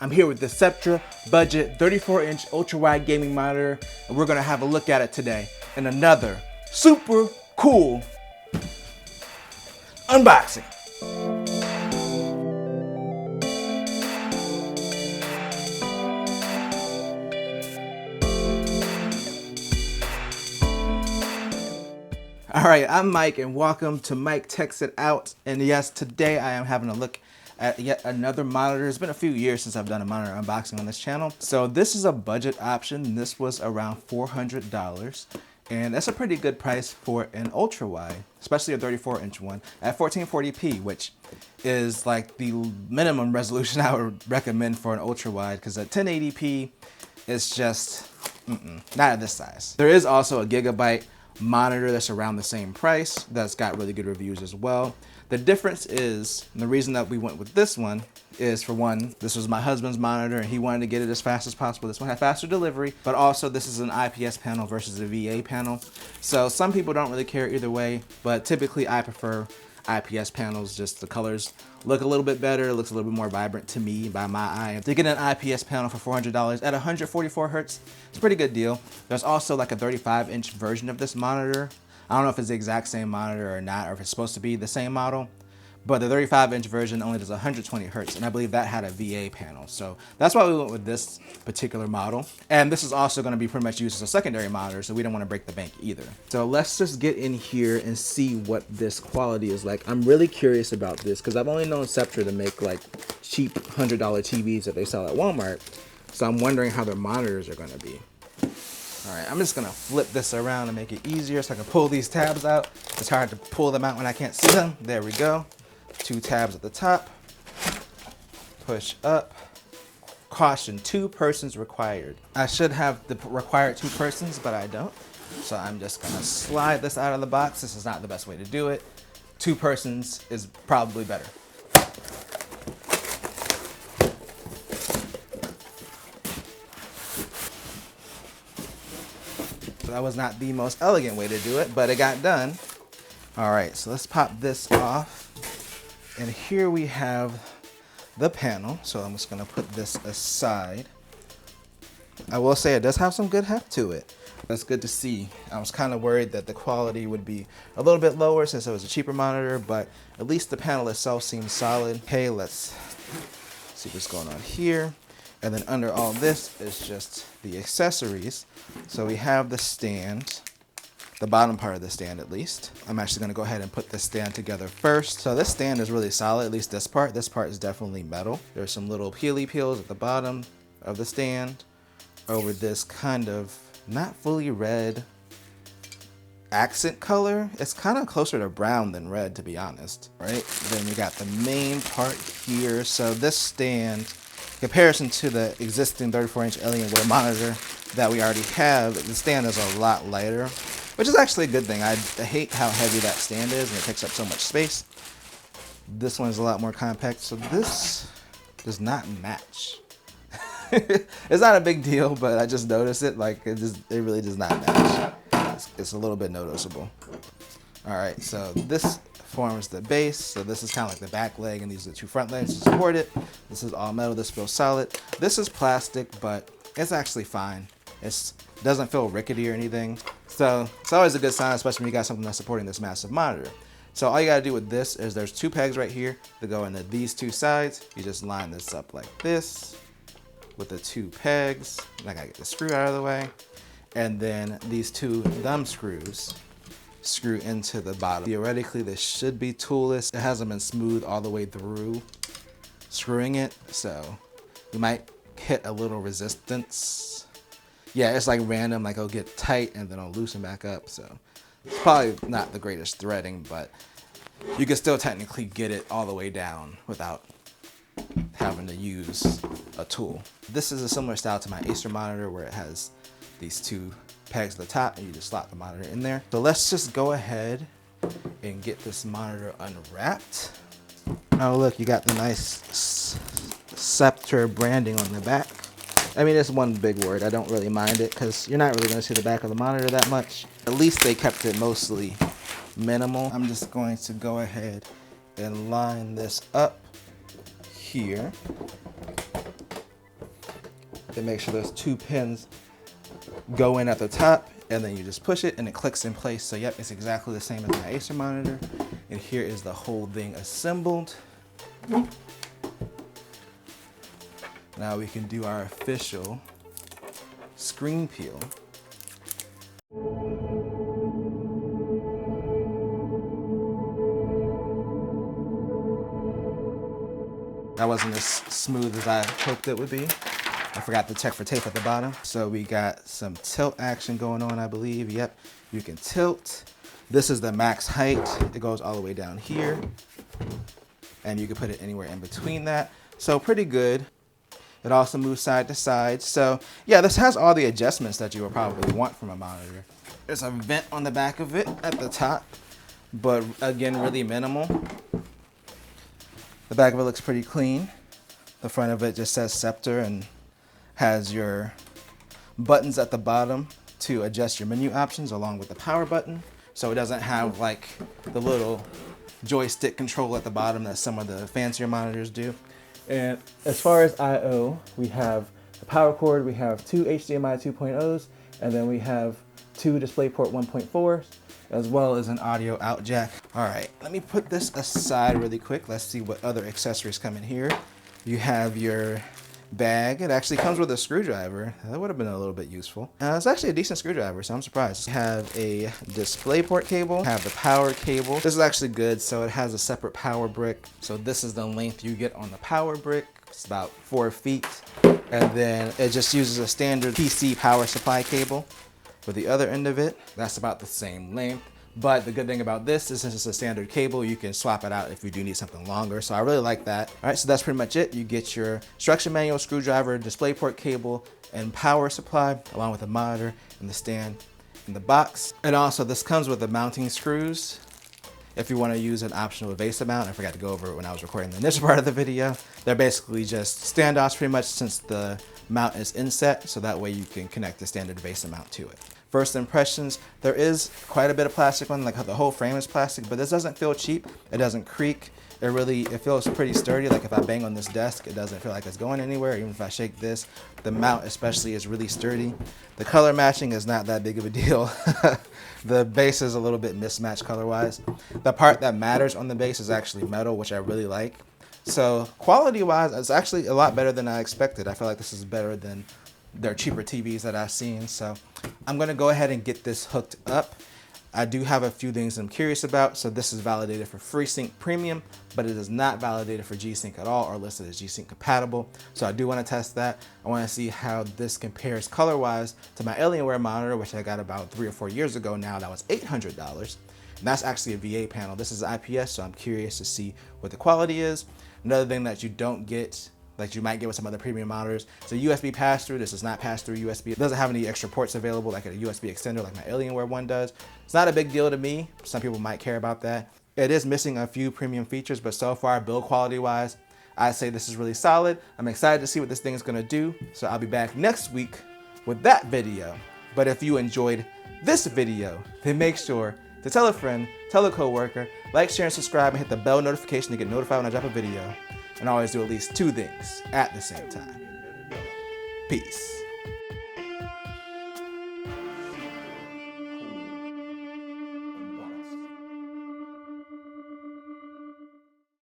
I'm here with the Sceptre budget 34-inch ultra-wide gaming monitor, and we're gonna have a look at it today in another super cool unboxing. All right, I'm Mike, and welcome to Mike Techs It Out. And yes, today I am having a look at yet another monitor. It's been a few years since I've done a monitor unboxing on this channel. So this is a budget option. This was around $400, and that's a pretty good price for an ultra wide, especially a 34-inch one at 1440p, which is like the minimum resolution I would recommend for an ultra wide, because at 1080p, it's just not at this size. There is also a gigabyte monitor that's around the same price that's got really good reviews as well. The difference is, and the reason that we went with this one is, for one, this was my husband's monitor and he wanted to get it as fast as possible. This one had faster delivery, but also this is an IPS panel versus a VA panel. So some people don't really care either way, but typically I prefer IPS panels. Just the colors look a little bit better, it looks a little bit more vibrant to me by my eye. To get an IPS panel for $400 at 144 hertz, it's a pretty good deal. There's also like a 35-inch version of this monitor. I don't know if it's the exact same monitor or not, or if it's supposed to be the same model, but the 35-inch version only does 120 hertz, and I believe that had a VA panel. So that's why we went with this particular model. And this is also going to be pretty much used as a secondary monitor, so we don't want to break the bank either. So let's just get in here and see what this quality is like. I'm really curious about this because I've only known Sceptre to make like cheap $100 TVs that they sell at Walmart. So I'm wondering how their monitors are going to be. All right, I'm just gonna flip this around and make it easier so I can pull these tabs out. It's hard to pull them out when I can't see them. There we go. 2 tabs at the top. Push up. Caution, 2 persons required. I should have the required 2 persons, but I don't. So I'm just gonna slide this out of the box. This is not the best way to do it. 2 persons is probably better. That was not the most elegant way to do it, but it got done. All right, so let's pop this off. And here we have the panel. So I'm just gonna put this aside. I will say it does have some good heft to it. That's good to see. I was kind of worried that the quality would be a little bit lower since it was a cheaper monitor, but at least the panel itself seems solid. Okay, let's see what's going on here. And then under all this is just the accessories. So we have the stand, the bottom part of the stand at least. I'm actually gonna go ahead and put this stand together first. So this stand is really solid, at least this part. This part is definitely metal. There's some little peely peels at the bottom of the stand over this kind of not fully red accent color. It's kind of closer to brown than red, to be honest, right? Then we got the main part here. So this stand, in comparison to the existing 34-inch Alienware monitor that we already have, the stand is a lot lighter, which is actually a good thing. I hate how heavy that stand is and it takes up so much space. This one is a lot more compact, so this does not match. It's not a big deal, but I just noticed it. Like it really does not match. It's a little bit noticeable. All right, so this forms the base. So this is kind of like the back leg, and these are the 2 front legs to support it. This is all metal. This feels solid. This is plastic, but it's actually fine. It doesn't feel rickety or anything. So it's always a good sign, especially when you got something that's supporting this massive monitor. So all you gotta do with this is there's 2 pegs right here that go into these 2 sides. You just line this up like this with the 2 pegs. I gotta get the screw out of the way. And then these 2 thumb screws screw into the bottom. Theoretically, this should be toolless. It hasn't been smooth all the way through screwing it, so you might hit a little resistance. Yeah, it's like random, like it'll get tight and then it'll loosen back up. So it's probably not the greatest threading, but you can still technically get it all the way down without having to use a tool. This is a similar style to my Acer monitor where it has these 2 pegs at the top and you just slot the monitor in there. So let's just go ahead and get this monitor unwrapped. Oh look, you got the nice Sceptre branding on the back. I mean, it's one big word. I don't really mind it because you're not really going to see the back of the monitor that much. At least they kept it mostly minimal. I'm just going to go ahead and line this up here. and make sure those 2 pins go in at the top, and then you just push it and it clicks in place. So yep, it's exactly the same as my Acer monitor. And here is the whole thing assembled. Now we can do our official screen peel. That wasn't as smooth as I hoped it would be. I forgot to check for tape at the bottom. So we got some tilt action going on, I believe. Yep, you can tilt. This is the max height. It goes all the way down here. And you can put it anywhere in between that. So pretty good. It also moves side to side. So yeah, this has all the adjustments that you would probably want from a monitor. There's a vent on the back of it at the top, but again, really minimal. The back of it looks pretty clean. The front of it just says Sceptre and has your buttons at the bottom to adjust your menu options along with the power button. So it doesn't have like the little joystick control at the bottom that some of the fancier monitors do. And as far as I/O, we have the power cord, we have 2 HDMI 2.0s, and then we have 2 DisplayPort 1.4s, as well as an audio out jack. All right, let me put this aside really quick. Let's see what other accessories come in here. You have your bag. It actually comes with a screwdriver. That would have been a little bit useful. It's actually a decent screwdriver, so I'm surprised. You have a DisplayPort cable, have the power cable. This is actually good, so it has a separate power brick. So this is the length you get on the power brick. It's about 4 feet. And then it just uses a standard PC power supply cable for the other end of it. That's about the same length. But the good thing about this is since it's a standard cable, you can swap it out if you do need something longer. So I really like that. All right, so that's pretty much it. You get your instruction manual, screwdriver, DisplayPort cable, and power supply, along with a monitor and the stand in the box. And also this comes with the mounting screws. If you want to use an optional VESA mount, I forgot to go over it when I was recording the initial part of the video. They're basically just standoffs pretty much since the mount is inset, so that way you can connect the standard VESA mount to it. First impressions, there is quite a bit of plastic on, like the whole frame is plastic, but this doesn't feel cheap. It doesn't creak. It feels pretty sturdy. Like if I bang on this desk, it doesn't feel like it's going anywhere. Even if I shake this, the mount especially is really sturdy. The color matching is not that big of a deal. The base is a little bit mismatched color-wise. The part that matters on the base is actually metal, which I really like. So quality-wise, it's actually a lot better than I expected. I feel like this is better than their cheaper TVs that I've seen. So I'm gonna go ahead and get this hooked up. I do have a few things I'm curious about. So this is validated for FreeSync Premium, but it is not validated for G-Sync at all or listed as G-Sync compatible. So I do want to test that. I want to see how this compares color-wise to my Alienware monitor, which I got about 3 or 4 years ago now. That was $800. And that's actually a VA panel. This is IPS, so I'm curious to see what the quality is. Another thing that you don't get, like you might get with some other premium monitors, it's a USB pass-through. This does not pass through USB. It doesn't have any extra ports available like a USB extender like my Alienware one does. It's not a big deal to me. Some people might care about that. It is missing a few premium features, but so far, build quality-wise, I say this is really solid. I'm excited to see what this thing is gonna do. So I'll be back next week with that video. But if you enjoyed this video, then make sure to tell a friend, tell a coworker, like, share, and subscribe, and hit the bell notification to get notified when I drop a video. And always do at least 2 things at the same time. Peace.